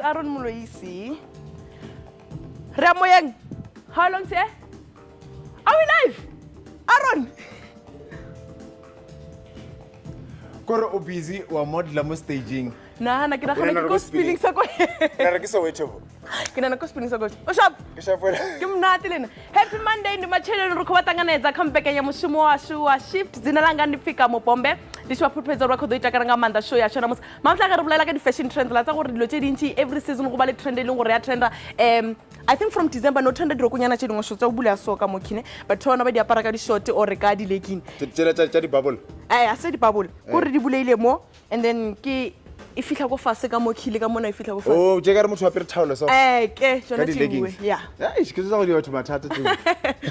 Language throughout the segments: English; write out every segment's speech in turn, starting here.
Aaron Muloisi. Ramoyang, how long sir? Are we live? Aaron. Kore o busy wa model mo staging. Nah, na kina ko spilling sa ko. Nara ke so wetho. Kina na ko spilling sa ko. O shop. Ke shafela. Ke mnati lena. Happy Monday ndi machelelo ri khobatanganedza comeback ya mushumo washu wa shift dzina langa ndifika mo Bombe. Ndishwa professor wa khodo itakara nga manda show ya shona musi. Mamhla ka re bolela ka di fashion trends la tsa gore dilo tse dintsi every season go ba le trend le gore ya trenda. I think from December no trend dilo kunyana tse dingwe shotsa o bula so ka mokhine but thona ba di apara ka di short or ka di legging. Tsa di bubble. I said di bubble. Go re di buleile mo and then ke ifihla go fase ka mokhile ka mona ifihla go fase. Oh, je ka re motho wa pere towel so. Ke jona tingwe. Yeah. Ke ke tsa go di batho mathata tse.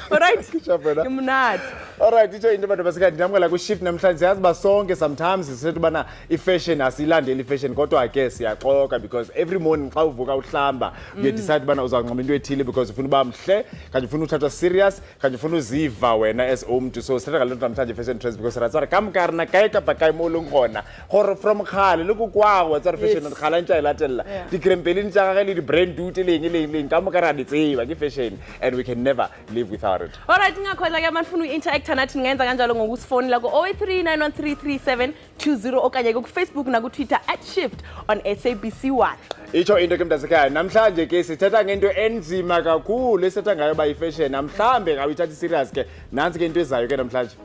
All right. Ke shafela. Ke mnati. All right, itsho into abantu basika ndinamukela ku shift namhlanje siyazi ba sonke sometimes sisethi bana I fashion asilandeli fashion kodwa ke siyaxoka because every morning xa uvuka uhlamba you decide bana uzanqoma into ethile because ufuna uba mhle kanti ufuna uthathwa serious kanti ufuna uziva wena as umuntu so sithatha ngalento namhlanje fashion trends because ratsara kamkar na kae ka ba kae mo leng gona gore from khale le go kwago tsa fashion re khala ntse ilatella di krempeleng tsa ga le di brand duty leng kamkara di tseba ke fashion and we can never live without it. All right, ngakhola ke manifuna uinteract nathi ngenza kanjalo ngokusifonela ku 0839133720 okanye ku Facebook na ku Twitter @shift on SABC1. Itsho into ke mntasekhaya namhlanje ke sithetha ngento enzima kakhulu esetha ngayo ba ifashion namhlambe ngawithatha serious ke nansi ke into ezayo ke namhlanje.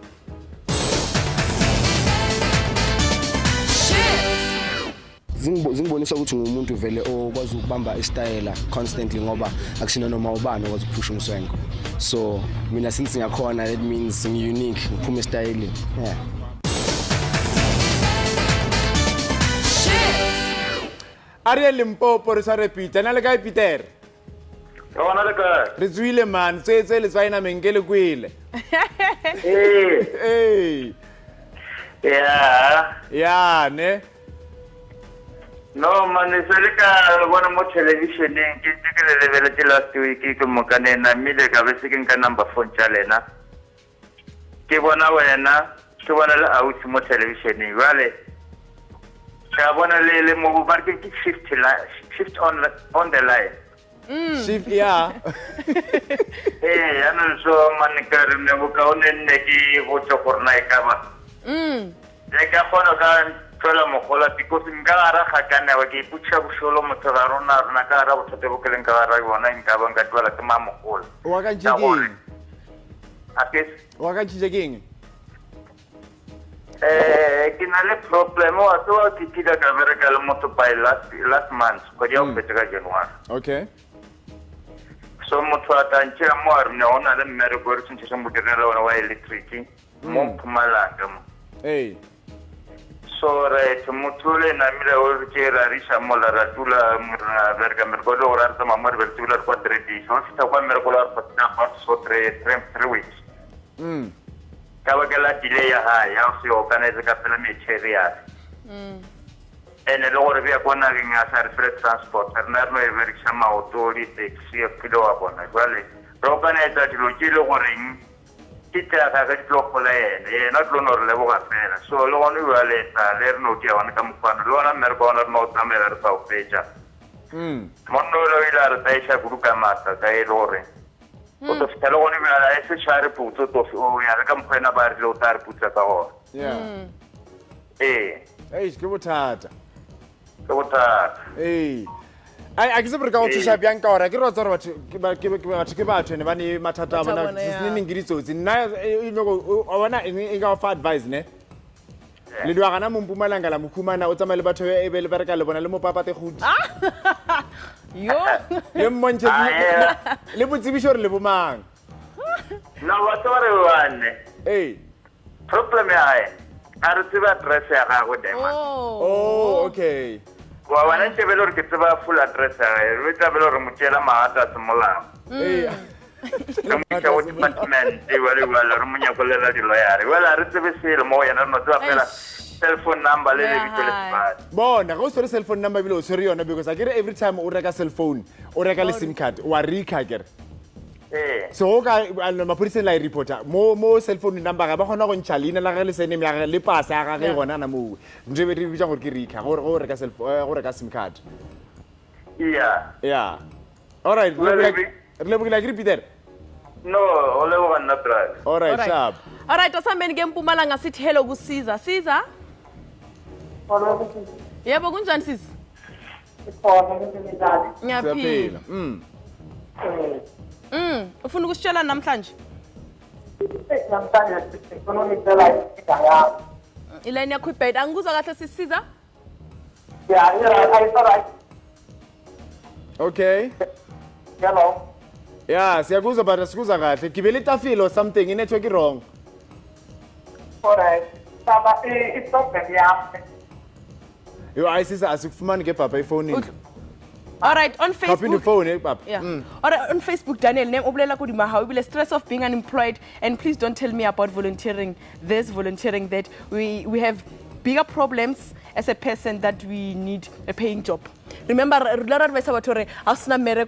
Zingibonisa ukuthi ngumuntu vele okwazi ukubamba istyle constantly ngoba akusina noma ubani okwazi ukuphusha umswengo. So mina since ngiyakhona that means I'm unique ngiphume style. Yeah. Ariel Limpopo re sa repeat na le kae Peter? Ona le kae? Re tswile man tse le tswaina mengele kwile. Eh. Yeah, ne. No man, seleka bona mo television ke le level ke last week ke mo kanena mile ka be se ke nka number phone tsa lena. Ke bona wena, ke bona le out mo television vale. Ka bona le mo ba ke shift on the line. Shift yeah. Ano so man ka re ne go ka onne ke go tsokorna e ka ba. Ya ka bona ka Fela mogola because nka ara khakana wa ke putsa busholo motho ga rona ka ara bothote bo keleng ka ara bona nka ba nka twala ke mamogola Wa ka njikeng. Apes Wa ka njikeng. Ke na le problem wa to ke tida ka bereka le motho by last month ko dia o fetsa January. Okay. So motho atantse mo re ne ona le mmere go re tsentse mo direla ona wa electric mo Mpumalanga mo. Hey. So right mutule na mira o ke ra risha mo la ratula mra verga mercola ora ta mamar vertula 4 di so sta qua mercola patina part so 3 weeks. Ka ba ke la delay ya ha ya se organize ka pela me cheria. Ene lo gore via kona nga sa free transport na no e verga ma autori taxi ke do a bona vale organize dilo ke lo gore Kita ka tlo kola ena tlo no le boga fela so lo ono wale ta le no ke wana ka mfano lo na merkona no tsamela re sa ofeja mono lo ila re taisha kuruka mata ka e lore o to fela ono wala ese share puto to o ya ka mfena ba re lo tar putsa ka ho Yeah. Hey ke bothata. ke botata I ke se re ka o tsha bjang ka ora ke rotsa re batho ke batho ne ba ne mathata bona se neng ke ditsotsi nna go bona e ga fa advice ne le dwa gana mo Mpumalanga la mokhumana o tsamaya le batho e be le bereka le bona le mo papate godi Yo. le mmontshe le botsibisho re le bomang no wa tore wane problem ya ai are tseba address ya ga go dema oh okay wa wana ntse be lore ke tseba full address ya re tla be lore motšela maata semolao ka mo department e wale wala re monya go lela di lawyer wala re tsebe sele mo yana no tswa fela cell phone number le lebitso le sebaka bona go sore cell phone number bilo o sore yona because I get every time o reka cell phone o reka le sim card wa reka kere so ka mapodiseng la reporter mo cell phone number ga ba gona go ntšha leina la ga le sene ya le pasa ya ga ge gona na mo ntse be re bitsa gore ke reka go reka sim card Yeah. Yeah. All right. Well, Like repeat that. No, ole wa nna brother. All right, Alright. sharp. Alright, asambeni ke Mpumalanga sithi hello kuSiza. Siza? Yebo kunjani sisi? Ngiyaphila. Siyaphila. Ufuna ukusitshela namhlanje? Iline yakho ibed. Angikuzwa kahle sisiza? Okay. Hello. Yeah, siyakuzwa but asikuza kahle. Gibela itafile or something, i-network wrong. Alright. Saba i-problem yami. Yo, ayisisa asikufumani ke papa efonini. Alright, on Copy the Facebook. phone, eh, papa. Yeah. Alright, on Facebook, Daniel, name ubulela kudima how we stress of being unemployed, and please don't tell me about volunteering this, volunteering that. We have bigger problems as a person that we need a paying job. Remember,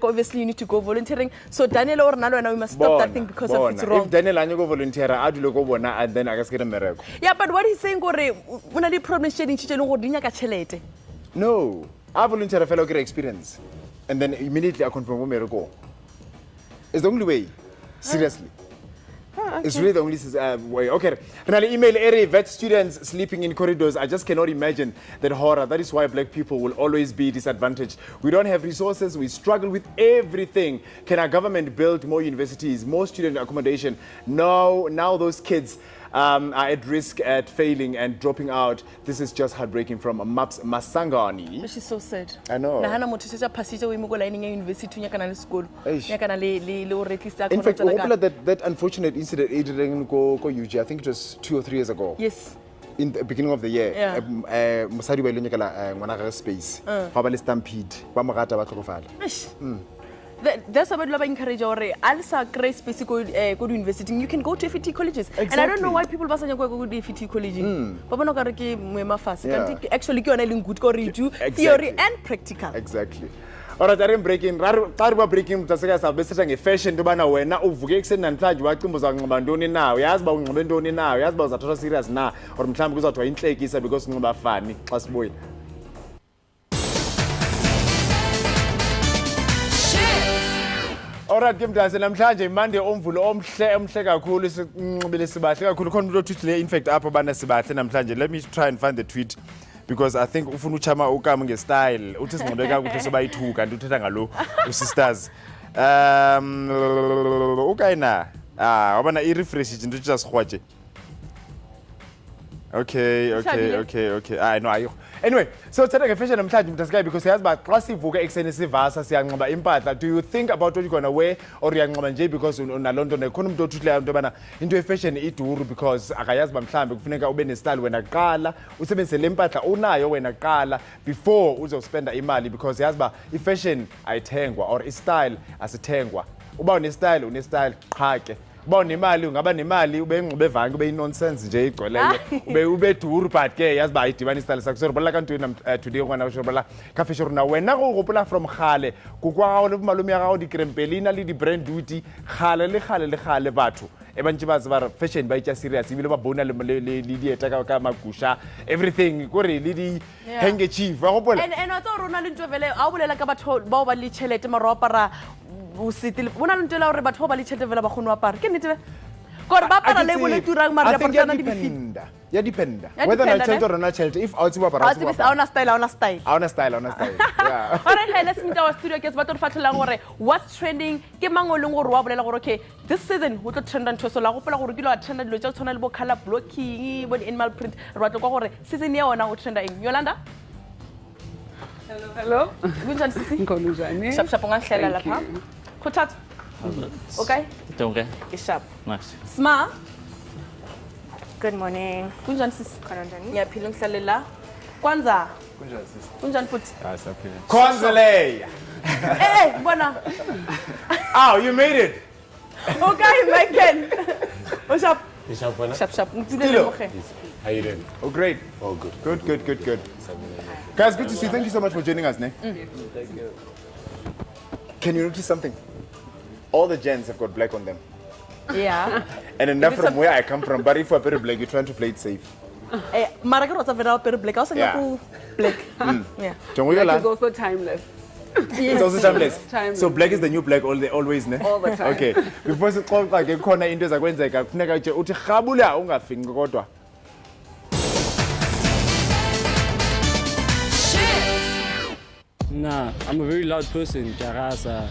obviously you need to go volunteering. So Daniel or Nalo, we must stop that thing because of it's wrong. If Daniel and you go volunteer, I do go bona and then I guess get a miracle. Yeah, but what he's saying, when the problems changing, No, I volunteer a fellow get experience, and then immediately I confirm miracle. It's the only way. Seriously. It's really the only way. Okay. Finally, email area vet students sleeping in corridors. I just cannot imagine that horror. That is why black people will always be disadvantaged. We don't have resources. We struggle with everything. Can our government build more universities, more student accommodation? No. Now those kids are at risk at failing and dropping out. This is just heartbreaking from Maps Masangani. which is so sad. I know. Nahana motho se pasitse we mo go lining university nya kana le sekolo. Eish. Nya kana le register. In fact, that unfortunate incident it didn't go UG. I think it was 2 or 3 years ago. Yes. In the beginning of the year, Yeah. Mosadi wa ile nyakala ngwana ga space. Fa ba le stampede. Ba mo gata ba tlhokofala. There's somebody who encourage or also great space go university. You can go to FET colleges. And I don't know why people basanya go to FET college. Ba bona ka re ke moema fase. Kanti actually ke yona le good go read theory and practical. Exactly. Alright, I'm breaking. Xa ba breaking mtaseka sabe setha nge-fashion into bana wena uvuke ekuseni namhlanje wacimba uzanxiba ntoni na. Uyazi ba unxibe ntoni na. Uyazi ba uzathatha serious na or mhlawumbe kuzawuthwa inhlekisa because unxiba fani xa sibuye. Alright, ke mntase namhlanje Monday omvulo omhle kakhulu sinxibile sibahle kakhulu khona umuntu otweet le in fact apho bana sibahle namhlanje. Let me try and find the tweet because I think ufuna uchama ukama nge-style uthi sinxibe kakuhle sobayithuka kanti uthetha ngalo usisters. Ukayina wabana i-refresh into just khwaje. Okay. I know ayikho. Anyway, so thetha nge-fashion namhlanje mntasikayi because yazi ba xa sivuka ekuseni sivasa siyanxiba impahla. Do you think about what you're gonna wear or uyanxiba nje because unalonto nekhona umuntu othuthileyo into bana into ye-fashion iduru because akayazi ba mhlambe kufuneka ube ne-style wena kuqala usebenzise le mpahla unayo wena kuqala before uzospenda imali because yazi ba i-fashion ayithengwa or i-style asithengwa. Uba une-style qha ke. Uba unemali ungaba nemali ube ngxibe evange ube nonsense nje igcweleyo ube duru but ke yazi ba idibana istyle sakho so robola kanti today ngwana go robola ka fashion rona wena go gopola from khale go kwa le malume ya gago di krempelina le di brand duty khale batho e bantse ba tsaba fashion ba itja serious ibile ba bona le dieta ka magusha everything go re le di handkerchief wa gopola And otsa rona le ntwe vele a bolela ka batho ba ba le chelete maropara busitile bona le ntela hore batho ba le chelete vela ba khone wa para ke nnete gore ba para le bole turang mara ba tsana di bifit ya dependa whether na chelete or na chelete if out ba para a ona style yeah. Alright, hey, let's meet our studio guests. But fatlang gore what's trending ke mangoleng gore wa bolela gore okay this season ho tlo trenda ntho so la gopola gore ke lo trenda dilo tsa tsona le bo color blocking bo animal print re batla kwa gore season ya ona o trenda eng Yolanda. Hello. Kunjani sisi? Ngikhona Shap ngahlela lapha. Khuthatha. Okay? Okay. Ke sharp. Nice. Sma. Good morning. Kunjani sisi? Khona njani? Ngiyaphila ngihlalela. Kwanza. Kunjani sisi? Kunjani futhi? Konzele. Eh, bona. Oh, you made it. Okay, Michael. What's up? Shap. Stilo. How you doing? Oh, great. Oh, good. Good. Guys, good to see you. Thank you so much for joining us, ne? Can you notice something? All the gents have got black on them. Yeah. And enough from where I come from, but if you're very black, you're trying to play it safe. Eh, mara ke rotsa vera pero black. Ka o senya Yeah. go black. Yeah. Jongo Black yola. is also timeless. It's also timeless. Timeless. So black is the new black always, ne? All the time. Okay. Before sixoxa ke khona into ezakwenzeka kufuneka nje uthi rhabula ungafinqi kodwa. Nah, I'm a very loud person, Jarasa.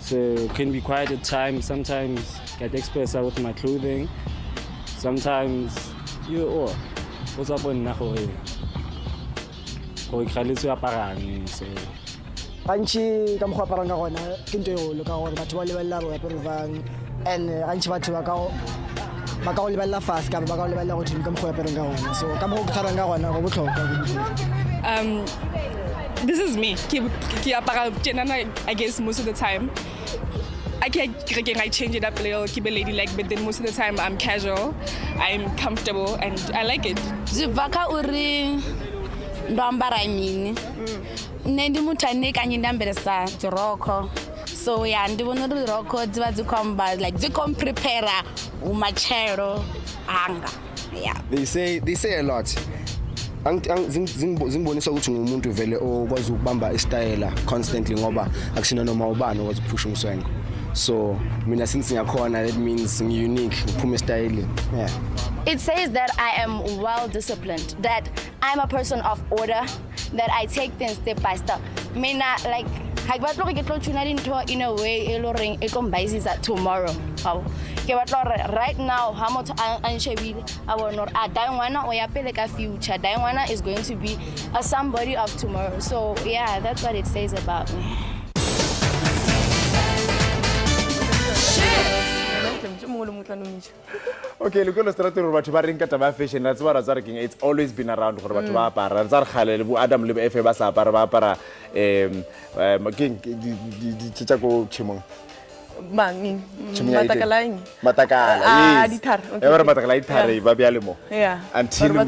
So can be quiet at times. Sometimes get expressive with my clothing. Sometimes what's up on Naho? So gantši ka mokgwa aparang ka gona ke nto e golo ka gore batho ba lebelela re apere jang and gantši batho ba ka go lebelela fase kapa ba ka go lebelela godimo ka mokgwa o apereng ka gona so ka mokgwa o ke tshwarang ka gona go botlhokwa. This is me. Ke apara tjenana, I guess most of the time. I change it up a little, keep it ladylike, but then most of the time I'm casual, I'm comfortable, and I like it. Zibaka uri ndoambara mini. Nendi mutane kanye ndambelesa dziroko. So yeah, ndibona uri roko dziva dzikomba like dzikomprepara umachero hanga. Yeah. They say a lot. Zingibonisa ukuthi ngumuntu vele okwazi ukubamba istyle constantly ngoba akusina noma ubani okwazi ukuphusha umswengo. So mina since ngiyakhona that means unique ngiphume style. Yeah. It says that I am well disciplined, that I'm a person of order, that I take things step by step. Mina like I batlo ke tlo tshuna dintho in a way e lo reng e kombaisisa tomorrow. Ke batlo right now ha motho a nshebile a bona a daingwana o ya pele ka future. Daingwana is going to be a somebody of tomorrow. So yeah, that's what it says about me. Okay, look at the batho ba reng ka taba fashion ra tsaba ra tsara king it's always been around gore batho ba apara ra tsara khale le bu Adam le FA ba sa apara ba apara king di tshitsa go chimong Mangi. Matakala yes. Dithar. Ever matakala dithar ba bya le mo. Yeah. Until ba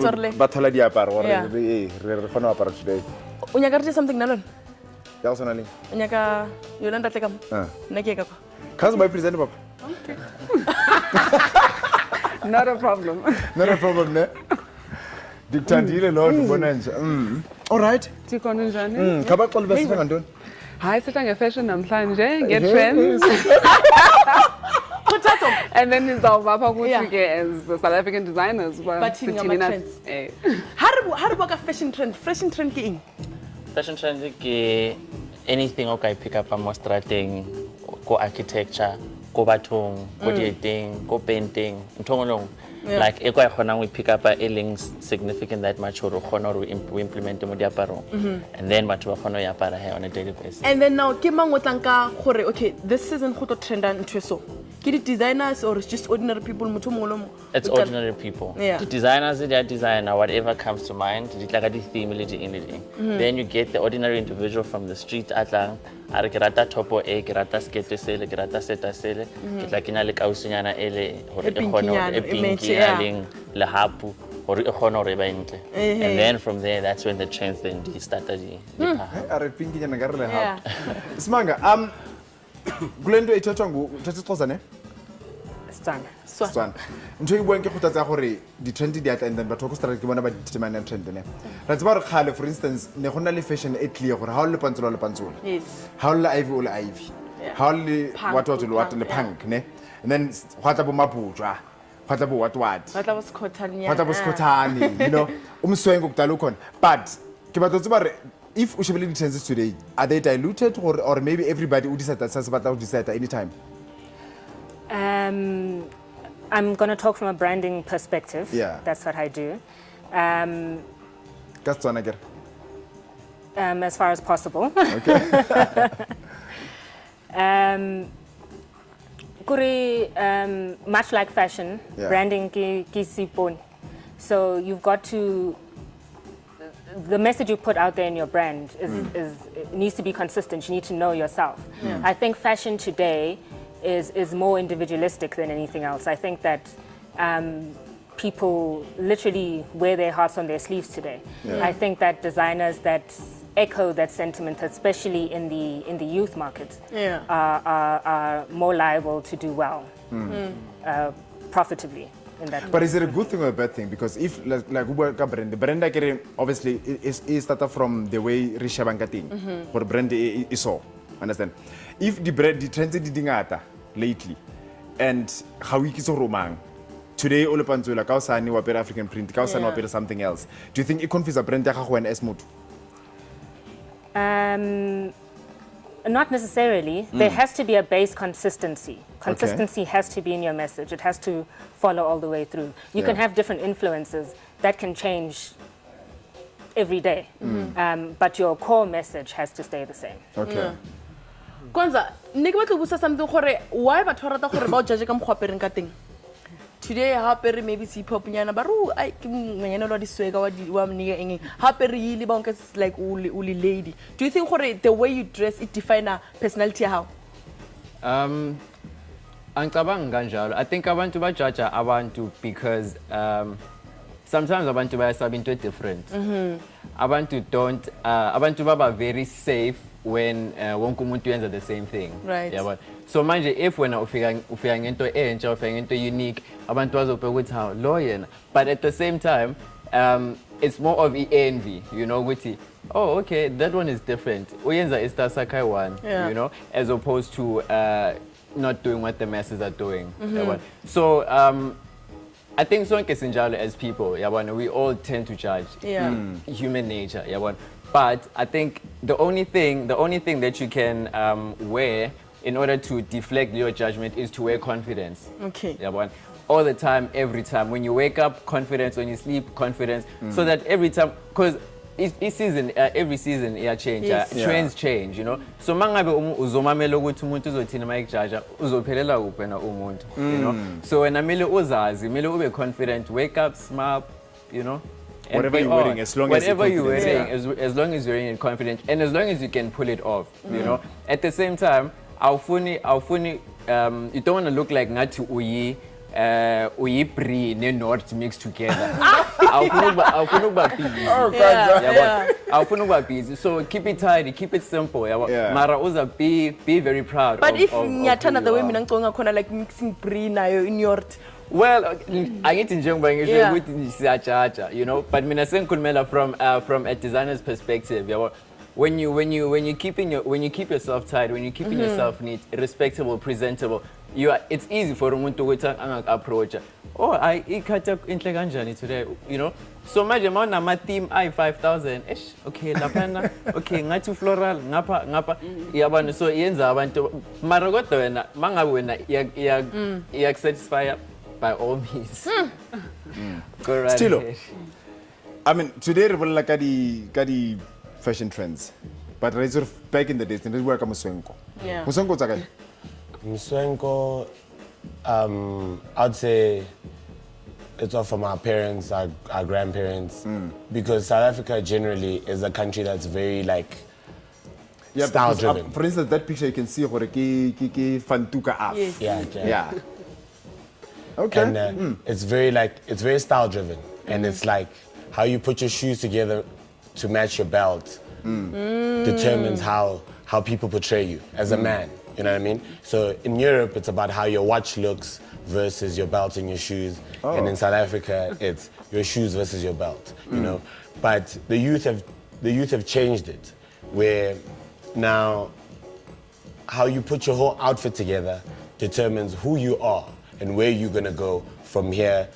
thola diaparo gore re gona apara today. O nyaka re something nalon. Ya sona le. O nyaka Yolanda tleka mo. Nna ke ka kwa. Kazo ba present papa. Okay. Not a problem. Not a problem, ne? Dictandile lo ubona nje. All right. Tikhona njani? Khaba xolo bese ngantoni? Hayi sitha nge-fashion namhlanje, get trends. And then nizawuva apha kuthi ke as the South African designers sithini trends. How do ka fashion trend? Fashion trend ke eng? Fashion trend ke anything okay pick up from strateng, go architecture, go bathong, go dieting, go painting, ntongolong. Like e kwa khona we pick up a links significant that much or khona we implement mo diaparo. And then batho ba khona ya apara on a daily basis. And then now ke mang o tlanka gore okay this season go to trend ntwe so. Ke di designers or it's just ordinary people motho mongolo mo? It's ordinary people. The designers they are designer whatever comes to mind di tla ka di theme le di anything. Then you get the ordinary individual from the street atlang a re ke rata topo e ke rata skete sele ke rata seta sele ke tla kenya le kausunyana ele gore e khona e pinki aling le hapu gore e khona gore ba ntle. And then from there that's when the trends then started are pinki nyana ga re le hapu. Simanga Glendo e tshotsa ngo tshotsa tsosa ne? Swana. Ntho e buang ke go tlatsa gore di trend di atla and then batho go start ke bona ba determine trend ne. Ra tsaba re khale for instance ne go na le fashion e clear gore ha o le pantsola le pantsola. Yes. Ha o le ivy o le ivy. Ha o le what le punk ne. And then go tla bo mabujwa. Go tla bo what. Go tla bo skotani. Go tla bo skotani, you know. Umswengo kutala ukhona. But ke batlo tsaba re if we should believe the trends today, are they diluted or maybe everybody would decide that would decide at any time? I'm going to talk from a branding perspective. Yeah. That's what I do. As far as possible. Okay. Much like fashion, branding ki sipon. So you've got to the message you put out there in your brand it needs to be consistent. You need to know yourself. I think fashion today is more individualistic than anything else. I think that people literally wear their hearts on their sleeves today. I think that designers that echo that sentiment, especially in the youth market, are more liable to do well, profitably. in that. But is it a good thing or a bad thing? Because if like the brand obviously is started from the way Risha Bankating, for brand is so understand. If the trends dingata lately and how we kiso romang today all panzula kausani wapera African print kausani wapera something else. Do you think it confuses a brand ya gago as mutu? Not necessarily. There has to be a base consistency. Consistency has to be in your message. It has to follow all the way through. You can have different influences that can change every day, but your core message has to stay the same. Okay. Kwanza, nik batlo busa something gore why ba tshwara ta gore ba o judge ka mogwapereng ka teng. Today hapere maybe si pop nyana baru ai ke nganyana lo di swega wa mnika eng hapere yili ba onke like uli lady. Do you think gore the way you dress it define a personality how? Angicabanga kanjalo. I think abantu ba judge abantu because sometimes abantu bayasaba into different. Abantu don't abantu baba very safe when wonke umuntu yenza the same thing. Right. Yeah, so manje if wena ufika ngento entsha ufika ngento unique abantu bazobheka ukuthi how lo yena, but at the same time it's more of envy, you know, ukuthi oh okay, that one is different, uyenza istar sakai one, you know, as opposed to not doing what the masses are doing. So I think sonke sinjalo as people, we all tend to judge. Human nature, but I think the only thing that you can wear in order to deflect your judgment is to wear confidence. Okay. All the time, every time. When you wake up, confidence. When you sleep, confidence. So that every time, because every season change, trends change, you know. So mangabe uzomamela ukuthi umuntu uzothina mayikujaja uzophelela kuphi na umuntu, you know. So when amele uzazi, mele ube confident, wake up, smile, you know. Whatever you're wearing, as long as you're wearing, as long as you're wearing it confident, and as long as you can pull it off, you know. At the same time, you don't want to look like ngati uyi pre ne north mixed together. Busy. So keep it tidy, keep it simple. Mara uza be very proud. But of, if nyatana the way mina ngiconga khona like mixing pre nayo in north. Well, angithi njengoba ngisho ukuthi siyachacha, you know, but mina sengikhulumela from a designer's perspective, yabo. When you keep yourself tight, when you keeping yourself neat, respectable, presentable, it's easy for umuntu ukuthi approach. Oh, I ikhatha inhle kanjani today, you know. So manje mawuna ma theme i5000, okay lapana, okay ngathi floral ngapha yabona, so yenza abantu mara kodwa wena mangabe wena iya satisfy by all means. Go right Still, ahead. I mean, today we like the fashion trends, but right sort of back in the days, we work on Msanzi. Msanzi zakai? Msanzi, I'd say it's all from our parents, our grandparents, because South Africa generally is a country that's very like style driven. For instance, that picture you can see fantuka af. Yeah. Okay. And it's very style driven, and it's like how you put your shoes together to match your belt determines how people portray you as a man. You know what I mean? So in Europe, it's about how your watch looks versus your belt and your shoes, and in South Africa, it's your shoes versus your belt. You know, but the youth have changed it, where now how you put your whole outfit together determines who you are and where you're gonna go from here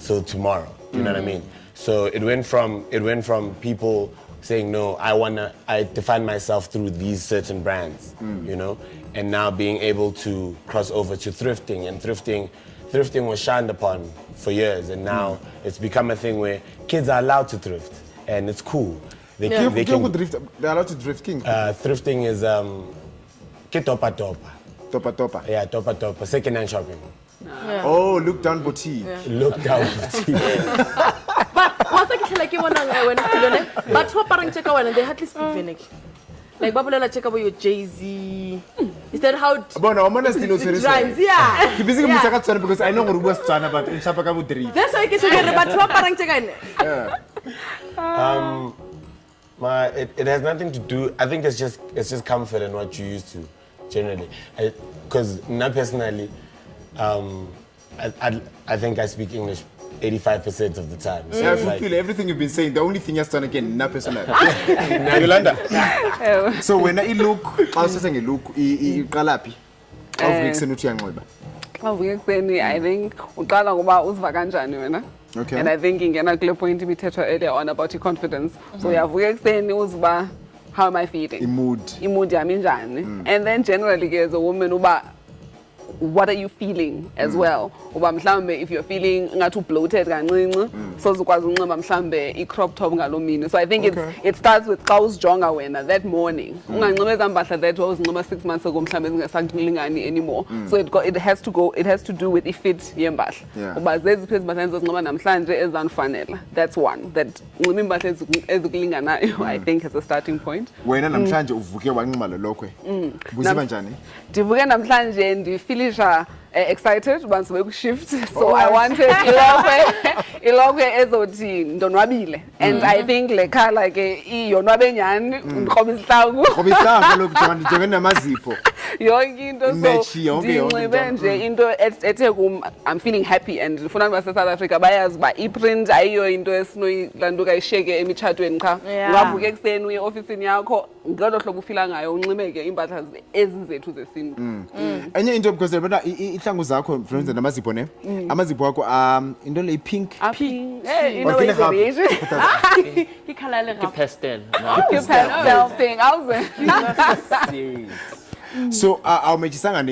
till tomorrow. You know what I mean? So it went from people saying, no, I define myself through these certain brands, you know, and now being able to cross over to thrifting, and thrifting was shunned upon for years, and now it's become a thing where kids are allowed to thrift, and it's cool. They're allowed to drift king. Thrifting is topa topa. Topa topa. Yeah, topa topa. Second-hand shopping. Oh, look down boutique. Look down boutique. But what's like you wanna when it's but what parang check out and they hardly speak Venic. Like Babulela check out your Jay-Z. Is that how But I'm honestly no serious. Yeah. Keep busy because I know what was China, but in Chapaka would drift. That's why I can say but what parang check it has nothing to do. I think it's just comfort and what you used to generally. Because not personally, I think I speak English 85% of the time. So Yeah, it's I like, feel everything you've been saying. The only thing you're saying again, na personal. Yolanda. So when I look, I was saying look, iqalapi. Awuvuke kuseni uthi uyanqoba. Xa uvuke ekuseni, I think uqala ngoba uziva kanjani wena. Okay. And I think ingena kule point ibithethwa earlier on about your confidence. So uyavuka ekuseni uziva, how am I feeling? Mood yami njani. And then generally as a woman uba, what are you feeling as well? Uba mhlambe if you're feeling ngathi bloated kancinci, so uzokwazi unxiba mhlambe i-crop top ngaloo mini. So I think it starts with xa uzijonga wena that morning. Unganxiba ezaa mpahla that wawuzinxiba 6 months ago mhlambe zingasakulingani anymore. So it has to do with i-fit yempahla. Uba zeziphi ezi mpahla endizozinxiba namhlanje ezandifanela. That's one. That unxiba iimpahla ezikulinganayo I think is a starting point. Wena namhlanje uvuke wanqima lo lokhwe. Ubuziva njani? Ndivuke namhlanje ndifilisha excited once we shift, so I wanted ilokwe ezothi ndonwabile, and I think le color ke iyonwabe nyani ndikhoba isihlangu lokho ndijonge namazipho yonke into, so ndinxibe nje into ethe kum I'm feeling happy, and ndifuna base South Africa bayazi ba iprint ayiyo into esinoyilanduka isheke emitshatweni cha. Ungavuka ekuseni uye officeini yakho ngelo hlobo ufila ngayo unxibeke impahla ezizethu zesintu. Enye into because bana ihlangu zakho friends namazipho ne amazipho wakho into le pink ikhala le pastel thing awuze series. So awumejisanga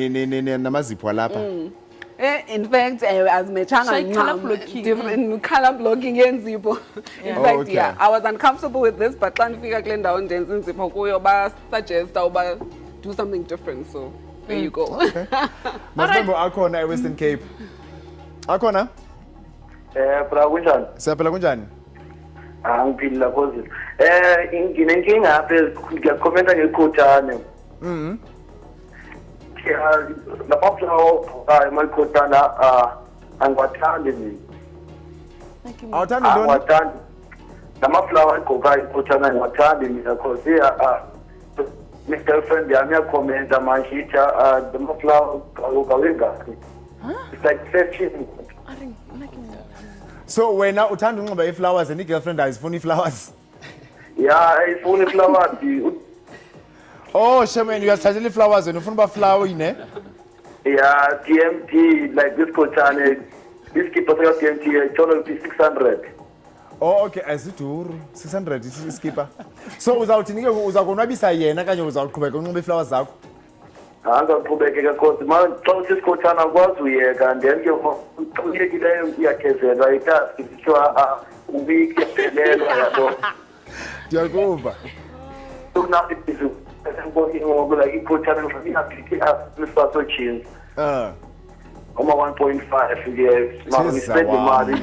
namazipho lapha. In fact, as different color blocking yenzipo. In fact, yeah, I was uncomfortable with this, but when I got down, I suggest do something different. So there you go. Okay. Masibembo akhona Western Cape. Akhona? Bra kunjani? Siyaphila kunjani? Angiphila positive. Nginenkinga apha ngiyakhomenta ngekhothane. Lapha emakhotana angiwathandi mina. Awuthandi ntoni? Angiwathandi. Namaflower ayigqokayo ikhothana angiwathandi mina because my girlfriend yami yakhomenta manje ithi namaflower awengaphi. It's like fetching. So wena uthanda unxiba iflowers and i-girlfriend ayizifuni iflowers? Yeah, ayifuni iflowers. Oh, Shaman, you are charging flowers and you find flower in there? Yeah, TMT, like this coachane, this keeper TMT, total 600. Oh, okay, as it were 600 this keeper. So without thinking, uzakonwabisa yena kanye uzaqhubeka unxiba flowers zakho? Angaqhubeka because man xa sisikhothana akwazi uyeka and then ke uyekileyo iyakezelwa itask kuthiwa uweek yaphelelwa yabo. Ndiyakuva. Unathi bizu like ikhothana ngisaso jeans. Oma 1.5 yes, mama ngispend imali.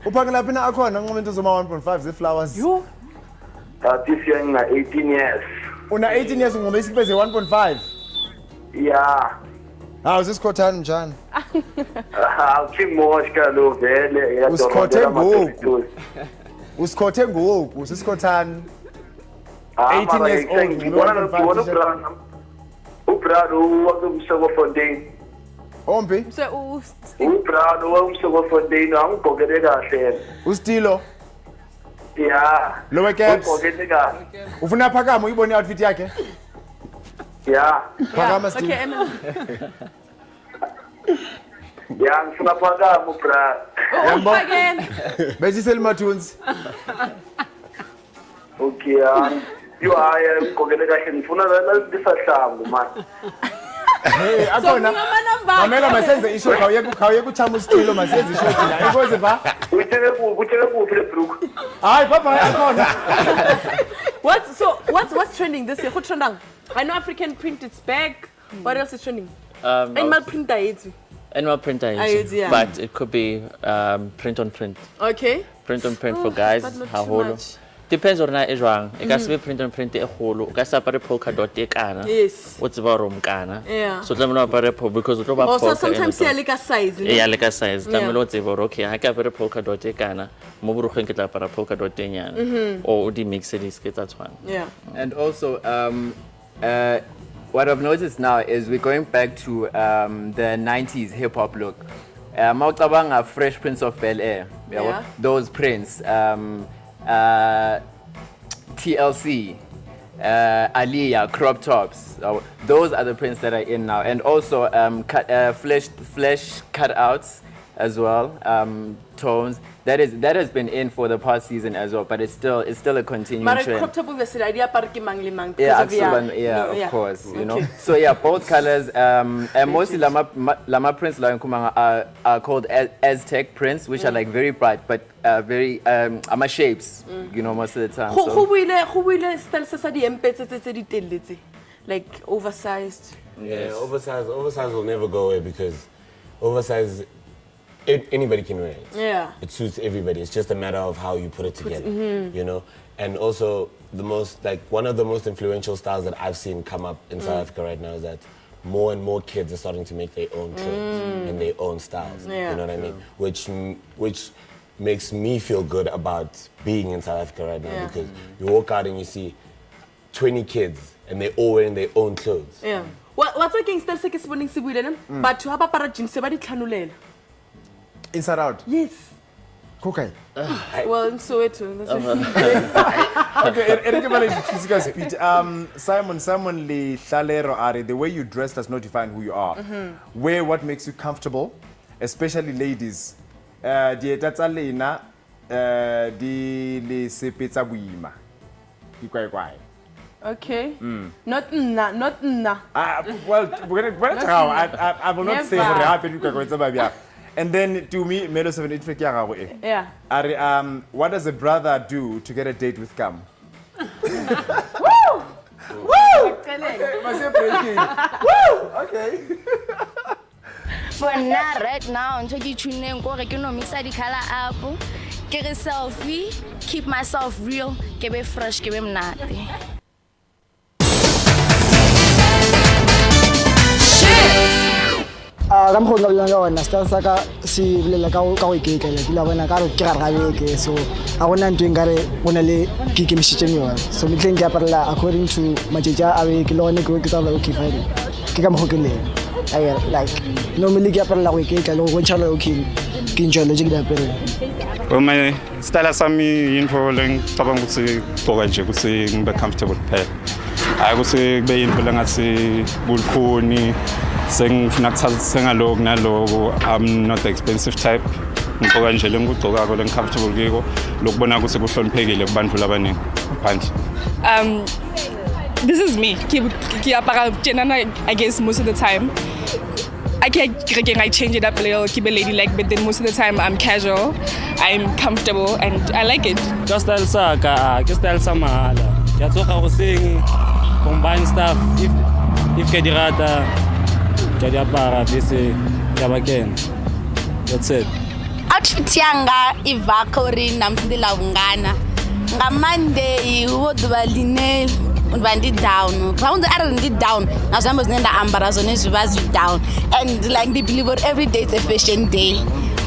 Uphakela phina akhona nqoma into zoma 1.5 ze-flowers. Yo. This year ngina 18 years. Una 18 years ngoma isipeze 1.5. Yeah. Hawu sisikhothana njani? Awuthimosh kalo vele. Usikhothe ngoku. Usikhothe ngoku, sisikhothana. 18 years old. Ubrado wakumsoko Fontaine. Ombi? Ubrado wakumsoko Fontaine angigqokele kahle. Ustilo? Yeah. Lower caps. Ugqokele kahle. Ufuna phakama uyibone outfit yakhe? Yeah. Phakama Stilo. Yeah, ngifuna phakama ubra. Yambo. Bethi selimathunzi. Okay, you are ngigqokele kahle ngifuna lisahlangu man. Hey, akhona. Mamela masenze isho khawuye kuchama uStilo masenze isho la. Inkoze ba? Utheke kuphi le brook? Hayi papa akhona. What's trending this year? What's trending? I know African print is back. What else is trending? Animal print dayetu. Animal print yeah. But it could be print on print. Okay. Print on print for guys. How depends on that wrong. It can be print on print e holo. Ka sa pare polka dot e kana. Yes. What's about rom kana? Yeah. So tlamelo pare because o tlo ba polka. Also sometimes se like a size. Yeah, like a size. Tlamelo tsebo okay, ha ka pare polka dot e kana. Mo burugeng ke tla para polka dot e nyana. O di mix di ske tsa tshwana. Yeah. And also what I've noticed now is we're going back to the 90s hip hop look. Mawucabanga Fresh Prince of Bel-Air, Yeah. those prints, TLC, Aliyah, crop tops. Those are the prints that are in now, and also flesh cutouts as well, tones. That has been in for the past season as well, but it's still a continuing But trend. crop top obviously idea park mang le mang Yeah, because of of course, you know. So yeah, both colors, and mostly lama prints like are called Aztec prints, which are like very bright, but very ama shapes, you know, most of the time. Who So, will style sa di empetse tse di telletse, like oversized. Yeah, oversized will never go away because oversized, anybody can wear it. Yeah. It suits everybody. It's just a matter of how you put it together, you know? And also, one of the most influential styles that I've seen come up in South Africa right now is that more and more kids are starting to make their own clothes and their own styles. Yeah. You know what I mean? Which makes me feel good about being in South Africa right now because you walk out and you see 20 kids and they're all wearing their own clothes. Yeah. What's a king style se ke se boneng se buile ne? But to have a para jeans se ba di tlhanulela. Inside out. Yes. Okay. Well, in Soweto. Simon le Hlalero are the way you dress does not define who you are. Wear what makes you comfortable, especially ladies. Dieta tsa lena di le sepetsa boima. Di kwai. Okay. Not nna. Well, we're gonna try. I will not say for the happy because and then to me, Melo 7 Yeah. What does a brother do to get a date with Cam? Woo! Woo! Okay. For now, right now, until you tune in, go get no mixa di color up. Get a selfie, keep myself real, keep it fresh, keep it mnati. Ka mokgwa o ka ona style sa ka se bolela ka go iketlela ke la bona ka re ke ga beke so a gona ntwe nka re go na le ke ikemišitšeng yona so metlheng ke aparela according to matšatši a beke le gone ke tsa gore okay fine ke ka mokgwa ke leng like normally ke aparela go iketla le go bontšha gore okay ke enjoyle tse ke di apereng. Well, my style sami info leng cabanga ukuthi gqoka nje ukuthi ngibe comfortable kuphela hayi ukuthi kube info lengathi bulikhuni sengifuna ukuthatha ngaloko naloko. I'm not the expensive type. Ngigqoka nje lengigqokako lengicomfortable kiko lokubona ukuthi kuhloniphekile kubantu labaningi phandle. This is me. I guess most of the time. I change it up a little, keep it ladylike, but then most of the time I'm casual, I'm comfortable, and I like it. Just style saka, just style samahala. Ya tsoga go sing, combine stuff. If ke dirata, ke diapara bese ya bakena. That's it. Outfit yanga ivakori namfundela ungana. Nga Monday wodwa line Bandi down. Found the down. Now some nenda ambara zone zibazi down. And like they believe every day it's a fashion day.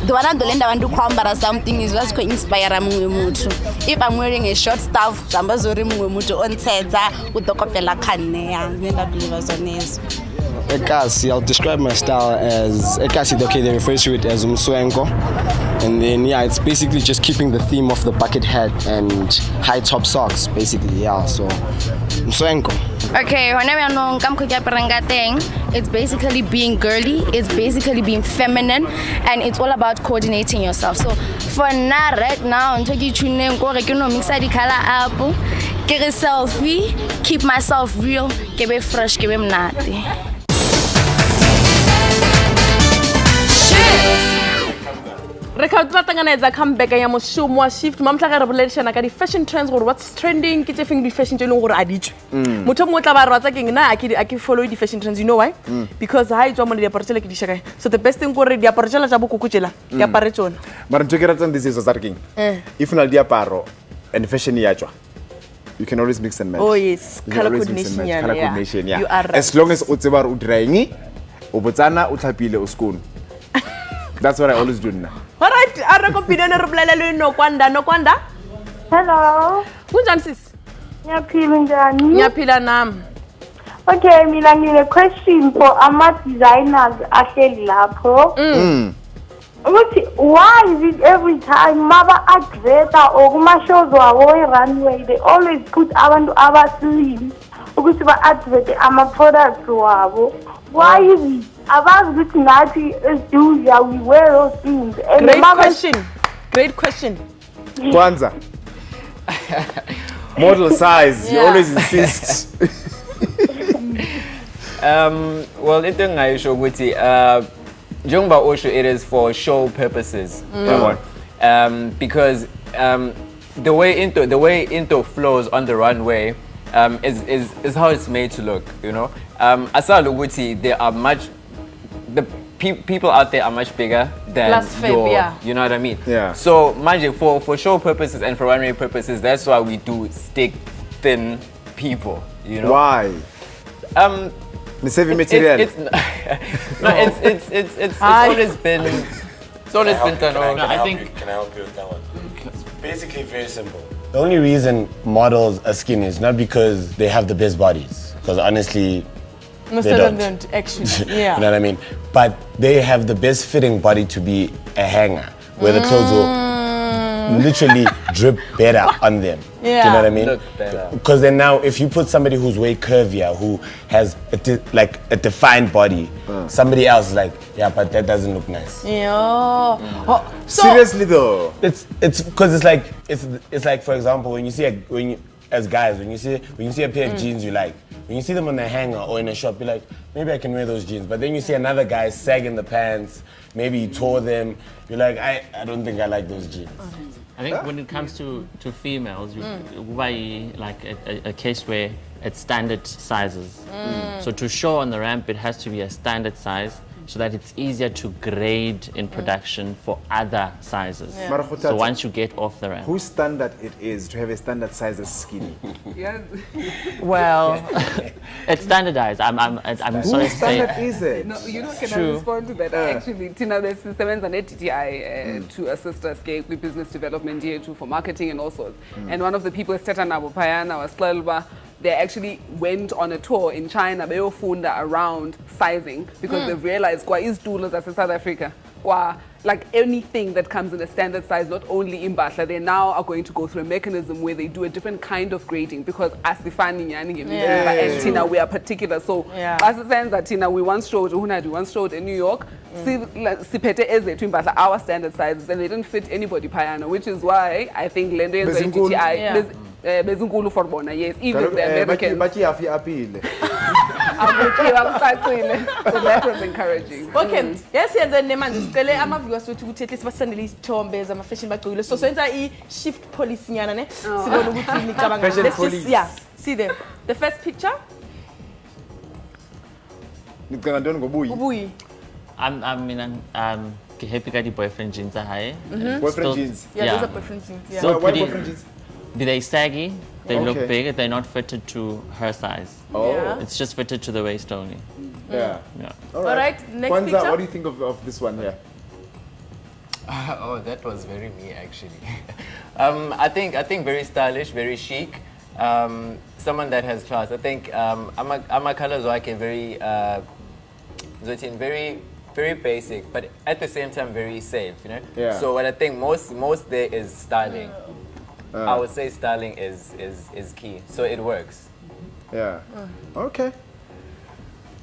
The one and want to kwambara something is what's going to inspire mutu. If I'm wearing a short stuff, zambazori mutu on teta with the kopela kane ya. Nenda believers on this. Ekasi, I'll describe my style as Ekasi. Okay, they refer to it as umswenko, and then yeah, it's basically just keeping the theme of the bucket hat and high top socks, basically. Yeah, so umswenko. Okay, whenever I know it's basically being girly, it's basically being feminine, and it's all about coordinating yourself. So for now, right now, until you tune in, go mix the color up, get a selfie, keep myself real, keep it fresh, keep it mnati. Re ka tlatanganetsa comeback ya moshomo wa shift mamtla ga re bolelishana ka di fashion trends gore what's trending ke tsefeng di fashion tse leng gore a ditšwe motho mo tla ba rwatsa keng na a ke follow di fashion trends, you know why? Because ha itswa mo di aparo tsela ke di shaka so the best thing gore di aparo tsela tsa bokoko tsela ke apare tsona mara ntwe ke ratsa this is a king if na di aparo and fashion ya tswa you can always mix and match. Oh yes, color coordination, yeah. You are right. As long as o tseba re o diraeng o botsana o tlhapile o skono. That's what I always do now. All right, ara ko pinene re bolela no kwanda. Hello. Kunjani sis? Ngiyaphila njani? Ngiyaphila nami. Okay, mina ngine question for ama-designers ahleli lapho. Ukuthi why is it every time maba adverta or kuma-shows wabo runway they always put abantu abaslim ukuthi ba-adverte ama-products wabo? Why is it? Abazi ukuthi nathi as Jews we wear those things. And Great question. Kwanza. Model size, you always insist. Well, into engayisho ukuthi njengoba osho it is for show purposes. Because the way into flows on the runway is how it's made to look, you know. Asal ukuthi there are people out there are much bigger than you know what I mean? Yeah. So manje for show purposes and for runway purposes, that's why we do stick thin people, you know. Why? It's heavy material. It's always been done. I think. Can I help you with that one? It's basically very simple. The only reason models are skinny is not because they have the best bodies, because honestly, Most they of them don't. don't actually. Yeah. You know what I mean? But they have the best fitting body to be a hanger, where the clothes will literally drip better on them. Yeah. Do you know what I mean? Look better. Because then now, if you put somebody who's way curvier, who has a defined body, somebody else is like, yeah, but that doesn't look nice. Yeah. Seriously though, it's because it's like for example when you see when you see a pair of jeans you like, when you see them on the hanger or in a shop, you're like, maybe I can wear those jeans. But then you see another guy sagging the pants, maybe he tore them, you're like, I don't think I like those jeans. I think when it comes to females, like a case where it's standard sizes. So to show on the ramp, it has to be a standard size so that it's easier to grade in production for other sizes. Yeah. So once you get off the ramp. Whose standard it is to have a standard size as skinny? Well, it's standardized. I'm sorry to Whose say. standard is it? No, you know, can True. I respond to that? Actually, Tina, there's seven and TTI to assist us with business development here too, for marketing and all sorts. And one of the people, Steta Nabopayana, was Slalba, they actually went on a tour in China, Beofunda, around sizing because they've realized kwa izitulo as South Africa, kwa like anything that comes in a standard size, not only in Basla, they now are going to go through a mechanism where they do a different kind of grading because as defining and Tina, we are particular. So as it stands that Tina, we once showed in New York, our standard sizes, and they didn't fit anybody Payana, which is why I think Lendo and TTI bezinkulu for bona, yes, even the Americans. So that was encouraging. Okay, yes, yenze nemanje sicele ama-viewers wethu ukuthi at least basendele izithombe zama-fashion bagcokile. So senza i-shift policy nyana ne. Sibone ukuthi nicabanga. Fashion Let's police. just, yeah, see them. The first picture. Ngicela ntoni ngobuyi? Ubuyi. I'm happy ka boyfriend jeans are high. Boyfriend jeans? Yeah, those are boyfriend jeans. Yeah. So Why boyfriend jeans? They saggy, they look Okay. big, they're not fitted to her size. Oh. Yeah. It's just fitted to the waist only. Yeah. All right, next Kwanza, picture. what do you think of this one here? Oh, that was very me actually. I think very stylish, very chic. Someone that has class. I think my colors are very very basic, but at the same time very safe. You know. Yeah. So what I think most there is styling. I would say styling is key. So it works. Yeah. Okay.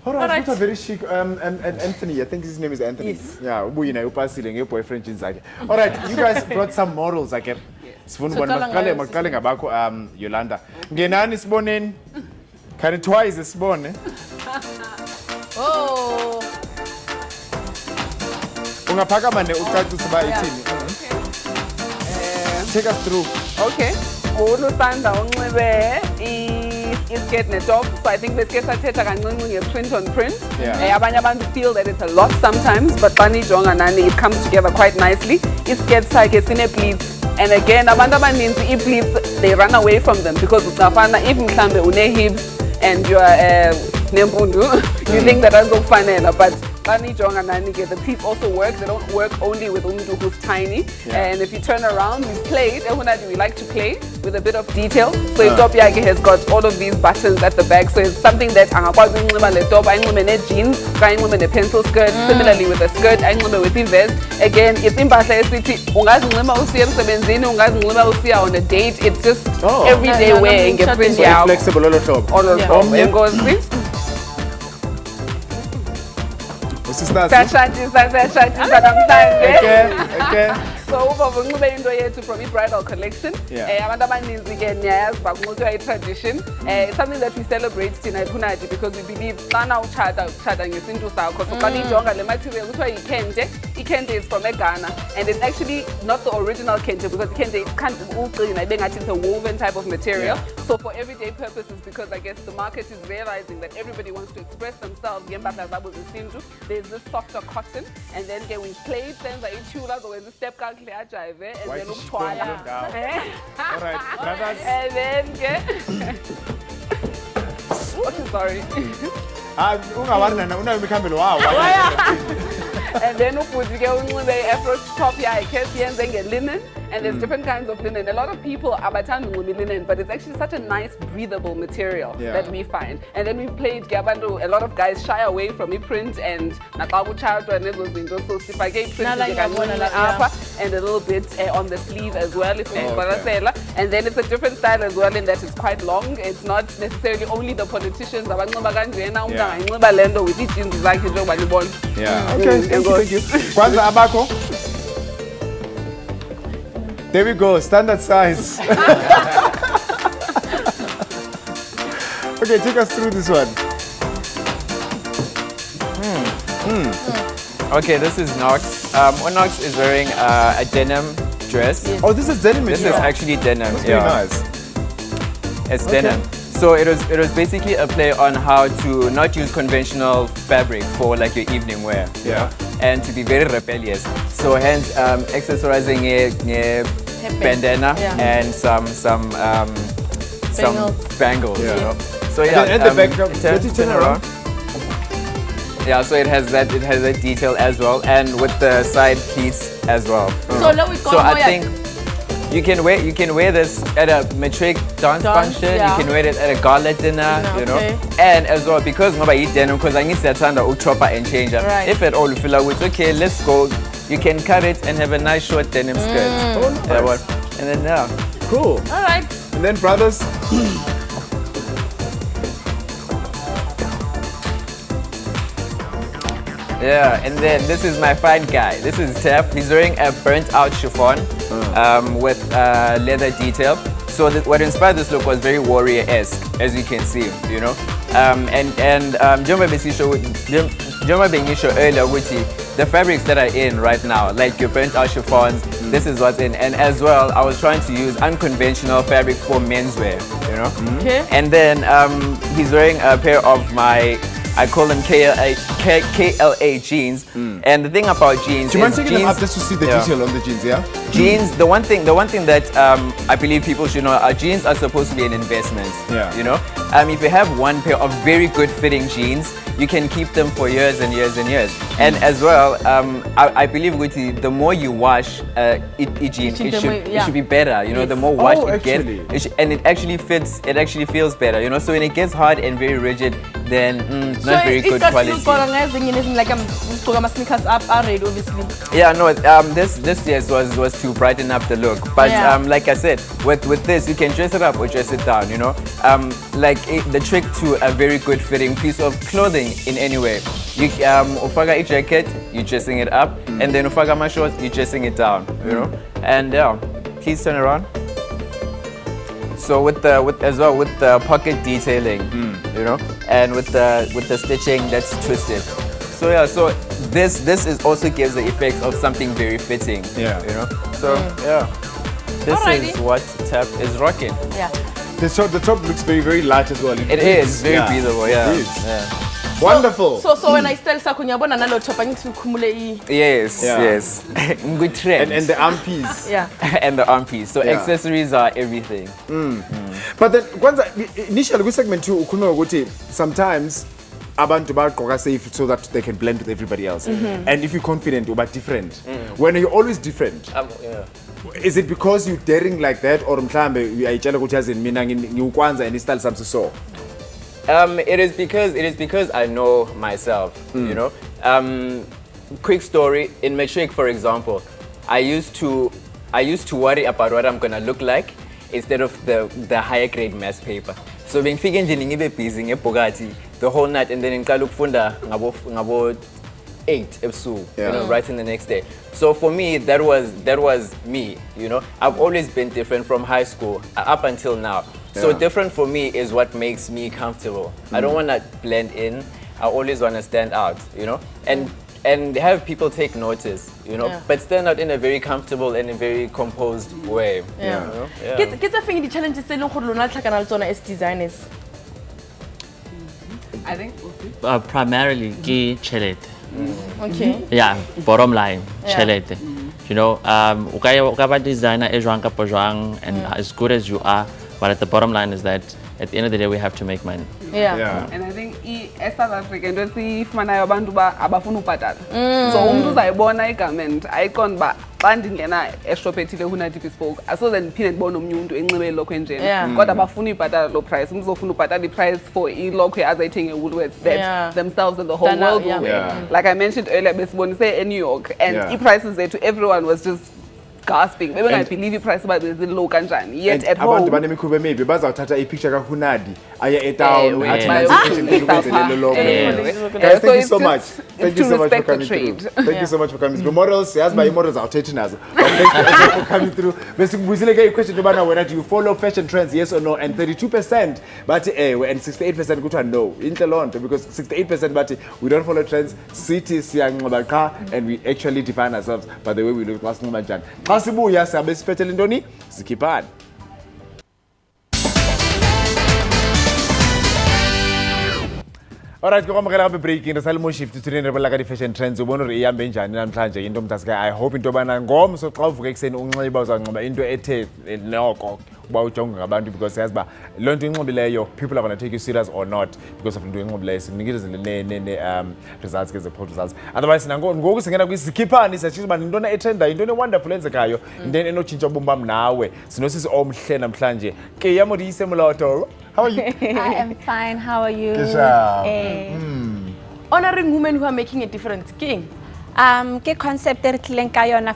All right. Those are very chic. And Anthony, I think his name is Anthony. Yes. Yeah. Ubuyi na upasile nge boyfriend jeans akhe. All right. You guys brought some models akhe. Sifuna ubona maqale ngabakho Yolanda. Ngenani siboneni? Can it twice sibone? Oh. Ungaphakama ne ucacisa ba ithini? Take us through. Okay. Ulusanda unxibe i-skirt ne-top. So I think the skirt athetha kancinci nge-print on print. Yeah. Abanye abantu feel that it's a lot sometimes, but xa nijonga nani it comes together quite nicely. I-skirt sakhe sine-pleats. And again, abantu abaninzi i-pleats, they run away from them because ucafana if mhlambe une-hips and you are nempundu, you think that azokufanela, but the pleats also work. They don't work only with umuntu who's tiny. And if you turn around, we like to play with a bit of detail. So top yake has got all of these buttons at the back. So it's something that angakwazi unxiba le top, ayinxibe ne-jeans, ayinxibe ne-pencil skirt. Similarly with the skirt, ayinxibe with i-vest. Again, it's impahla esithi ungazinxiba usiya emsebenzini, ungazinxiba usiya on a date. It's just everyday wear ngeprint yakho. Flexible olo hlobo. Olo hlobo. Enkosi. Siyashantisa namhlanje. Okay. So ubaba unxibe into yethu from i-bridal collection. Abantu abaninzi ke niyayazi uba kunxitywa i-tradition. It's something that we celebrate thina ePunaji because we believe xana utshata ngesintu sakho. So xa niyijonga le material kuthiwa yi-kente. I-kente is from Ghana and it's actually not the original kente because kente can't uqina ibe ngathi it's a woven type of material. So for everyday purposes, because I guess the market is realizing that everybody wants to express themselves ngempahla zabo zesintu, there's this softer cotton and then we play senza ichula zokwenza step and then and then sorry. And then afro top linen. And there's different kinds of linen. A lot of people abathanda linen, but it's actually such a nice, breathable material that we find. And then we've played Gabando. A lot of guys shy away from print and so sifake print and a little bit on the sleeve as well. And then it's a different style as well in that it's quite long. It's not necessarily only the politicians. With the jeans like okay, thank you. Kwanza abako. There we go, standard size. Okay, take us through this one. Okay, this is Nox. Nox is wearing a denim dress. Yes. Oh, this is denim material? This is actually denim. That's very nice. It's denim. So it was basically a play on how to not use conventional fabric for like your evening wear. And to be very rebellious. So hence accessorizing a bandana and some bangles. You know? So and the backdrop, turn around. Yeah, so it has that detail as well, and with the side pleats as well. So I think you can wear this at a matric dance function. You can wear it at a gala dinner, you know. And as well, because I eat denim, because I need to attend the chopper and change up. If at all you feel like it's okay, let's go. You can cut it and have a nice short denim skirt. And then cool. All right. And then brothers. Yeah, and then this is my fine guy. This is Tef. He's wearing a burnt out chiffon with leather detail. So what inspired this look was very warrior-esque, as you can see, you know. Joma being show earlier with the fabrics that are in right now, like your burnt out chiffons, this is what's in. And as well, I was trying to use unconventional fabric for menswear, you know. And then he's wearing a pair of my, I call them KLA jeans. And the thing about jeans, do you mind taking them up just to see the detail on the jeans? Jeans, the one thing that I believe people should know, jeans are supposed to be an investment. You know, if you have one pair of very good fitting jeans, you can keep them for years and years and years. And as well, I believe the more you wash jeans, it should be better. You know, the more wash it gets, and it actually fits. It actually feels better. You know, so when it gets hard and very rigid, then it's not very good quality. Yeah, no. This year's was to brighten up the look. But like I said, with this you can dress it up or dress it down. You know, the trick to a very good fitting piece of clothing in any way. You ufaga a jacket, you're dressing it up, and then ufaga my shorts, you're dressing it down. You know, and please turn around. So with the pocket detailing, you know, and with the stitching that's twisted. So so this is also gives the effect of something very fitting. You know. So this is what Tap is rocking. The top looks very light as well. It is very breathable. It is. Wonderful. So when I style sakunya bona nalo chopa ngikhumule Yes. Good trend. And the armpiece. And the armpiece. So accessories are everything. But then kwanza initially we segment 2 ukhuluma ukuthi sometimes abantu bagqoka safe so that they can blend with everybody else. And if you're confident about different, when you're always different, is it because you're daring like that, or mhlambe uyayitshela ukuthi yazi mina ngiukwanza and style sami so? It is because I know myself, you know. Quick story, in Meshik, for example, I used to worry about what I'm gonna look like instead of the higher grade mass paper. So being figure engineering busy Bugatti the whole night, and then in Kalukfunda ngabo 8 ebusuku, you know, writing the next day. So for me, that was me, you know. I've always been different from high school up until now. So different for me is what makes me comfortable. I don't want to blend in. I always want to stand out, you know, and have people take notice, you know, but stand out in a very comfortable and a very composed way. You know? Get a thing the challenges they don't hold as designers. I think primarily ki chelete. Okay. Yeah, bottom line, chelete. You know, ukaba designer ejwang kapa jwang, and as good as you are, but at the bottom line is that at the end of the day we have to make money. And I think as South African don't see ifanayo abantu abafuna ubhatala. So umuntu uzayibona igarment icon ba xa ndingena eshop ethile kuna bespoke asoze ndiphinde ndibone omnye umuntu enxibe ilokho enjena kodwa abafuna ibhatala lo price umuntu uzofuna ubhatala price for ilokho azayithenga eWoolworths that themselves and the whole world will wear. Like I mentioned earlier besibonise in New York and prices there to everyone was just gasping. Maybe I believe the price about the low kanjani. Yet at home, abantu banemikhuba maybe bazawuthatha ipicture kaHunadi aya etown athi guys, thank you so much. Thank you so much for coming through. Thank you so much for coming through. Models, yes, by models awuthethe nazo. Thank you for coming through. Bese ngibuzile ke question ubana whether do you follow fashion trends, yes or no, and 32% but and 68% kuthiwa no. Inhle lonto because 68% but we don't follow trends. City siyanqoba qha and we actually define ourselves by the way we look masinqoba njani. Xa sibuya siyabe siphethele ntoni? Sikhipane. Alright, ke kwamukela gape breaking re sa le mo shift today re bolela ka di-fashion trends o bone re e yambe njani namhlanje into mntaska I hope into bana ngomso xa uvuka ekuseni unxiba uzanxiba into ethe noko uba ujonge ngabantu because yazi ba loo nto inxibileyo people are going to take you serious or not because of into enxibileyo sikunikile results ke ze-poll results otherwise ngoku singena kwisikhiphani siyatshisa uba yintoni etrendayo yintoni ewonderful enzekayo yintoni enotshintsha ubomi bam nawe sinosisi omhle namhlanje ke yamodiyise moloto. How are you? I am fine. How are you? Honoring women who are making a difference. King. Ke concept er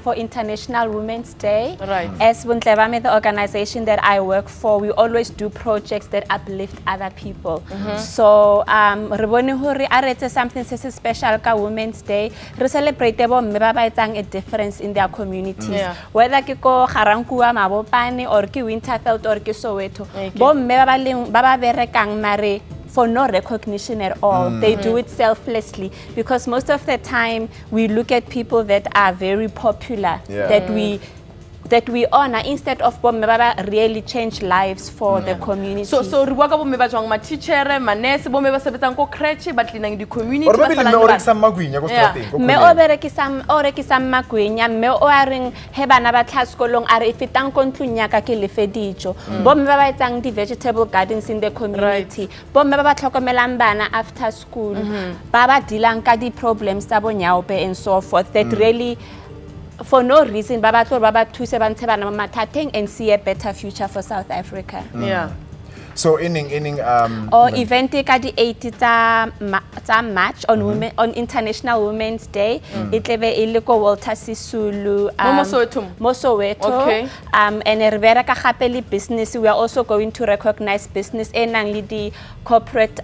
for International Women's Day. Right. As Buntlebame, the organization that I work for, we always do projects that uplift other people. So, Reboni Huri arete something so special ka Women's Day. We celebrate a difference in their communities. Whether kiko Harankua Mabopane or ki Winterfeld or ki Soweto. Bom baba berekang mare for no recognition at all. They do it selflessly because most of the time we look at people that are very popular that we honor instead of really change lives for the community. So riwa ka bomme ba tswang ma teacher, manese, bomme ba sebetsang ko crèche ba tlinang di community ba salang ba re kisang magwinya ko strateng ko. Me o berekisang magwinya me o a reng he bana ba tlha sekolong a re fetang ko ntlong ya ka ke lefedijo. Bomme ba ba etsang di vegetable gardens in the community. Bomme ba tlhokomelang bana after school. Ba ba dilang ka di problems tsa bonyaope and so forth that really for no reason baba thuse ba ntshe bana mathateng and see a better future for South Africa. So event ka di 80 tsa March on women on International Women's Day itlebe ile ko Walter Sisulu mo Soweto. Okay. And re bereka gape le business. We are also going to recognize business e nang le di corporate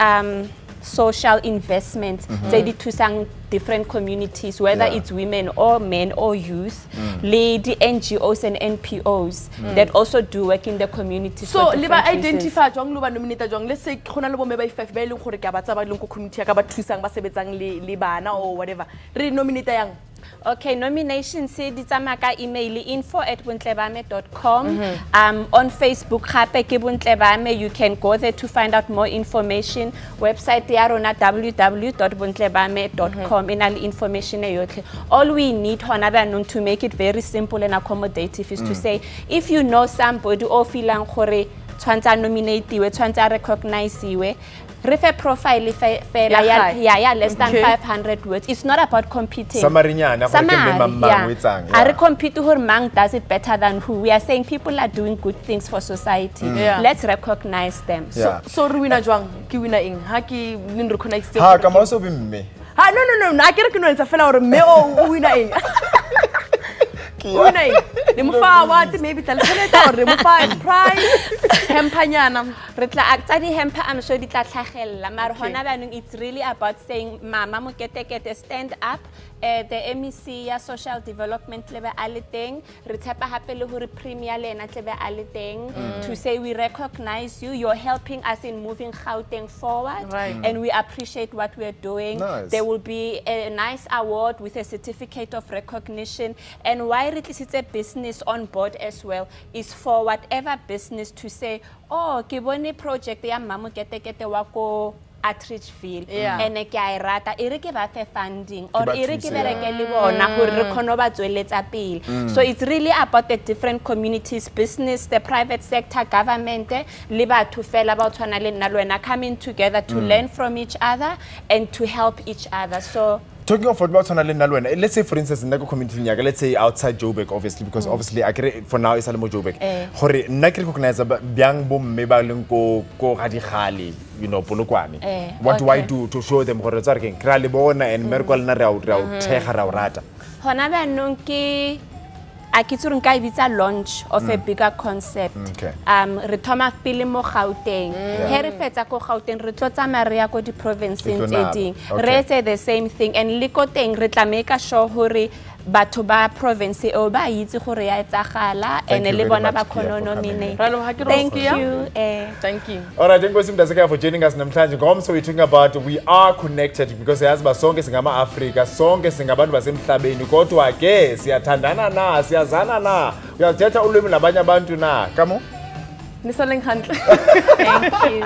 social investments tse di thusang different communities, whether it's women or men or youth, lady NGOs and NPOs that also do work in the community. So liba identify jong luba nominate jong, let's say khona le bomme ba 5 ba ile gore ka ba tsa ba ile ko community ka ba thusang ba sebetsang le bana or whatever re nominate yang. Okay, nominations di tsamaka email info@buntlebame.com. On Facebook gape ke Buntlebame, you can go there to find out more information. Website ya rona www.buntlebame.com in all information yotlhe. All we need to make it very simple and accommodative is to say if you know somebody or feelang gore tshwantsa nominate iwe tshwantsa recognize iwe Refer profile yeah, less than 500 words. It's not about competing. Samarinyana, Are compete who mang does it better than who. We are saying people are doing good things for society. Let's recognize them. So Ruina Juang, Kiwina ing, Haki Nindru connects. Ha, come also be me. Ha, no, I can't know it's a fellow or me or winner ing. Winner, the Mufa, what maybe Talcetta or the Mufa price, Hempanyana. Retla actually hempa I'm sure it's really about saying mama get stand up the MEC social development level aliting retapa happily who premier lena level aliting to say we recognize you, you're helping us in moving Gauteng forward, and we appreciate what we're doing. There will be a nice award with a certificate of recognition, and why it is a business on board as well is for whatever business to say, oh, kibone project ya mamu kete wako at Richfield and ke a rata ere ke ba fe funding or ere ke bereke le bona gore re khono ba tsweletsa pele. So it's really about the different communities, business, the private sector, government, le batho fela ba tshwana le nna lwena coming together to learn from each other and to help each other. So talking of about let's say for instance in the community, let's say outside Joburg, obviously, because obviously I create for now is Alamo Joburg. Hore na recognize biang bom me ba leng ko radically, you know, Polokwane. What do I do to show them hore tsa re keng kra le bona and miracle na re out thega ra rata. Hona ba nong ke a ke tsureng ka bitsa launch of a bigger concept. Re thoma pele mo Gauteng. He re fetsa ko Gauteng re tlo tsamaya re ya ko di provinces tse ding. Re say the same thing and le ko teng re tla make sure hore batho ba province o ba itse gore ya etsagala and le bona ba khono nominate. Thank you. Thank you. All right, thank you Msanzi for joining us namhlanje. So we're talking about we are connected because yazi sonke singama Africa, sonke singabantu basemhlabeni kodwa ke siyathandana na, siyazana na. Uyathetha ulwimi labanye abantu na. Kamo? Nisaleng handle. Thank you.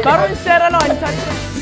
Baron share along.